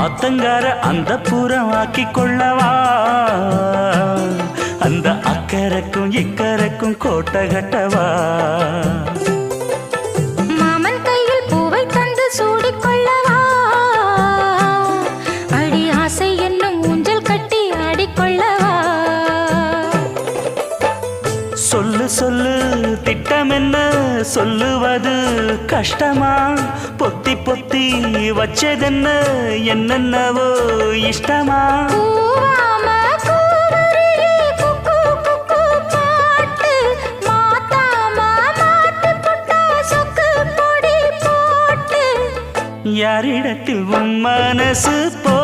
ஆத்தங்கார அந்த புறமாக்கி கொள்ளவா அந்த அக்கறைக்கும் இக்கரைக்கும் கோட்டை கட்டவா மாமன் கையில் பூவை தந்து சூடிக்கொள்ளவா அடி ஆசை என்னும் ஊஞ்சல் கட்டி ஆடிக்கொள்ளவா சொல்லு சொல்லு திட்டம் என்ன சொல்லுவது கஷ்டமா பொத்தி பொத்தி வச்சதென்ன என்னென்னவோ இஷ்டமா யாரிடத்தில் உன் மனசு போ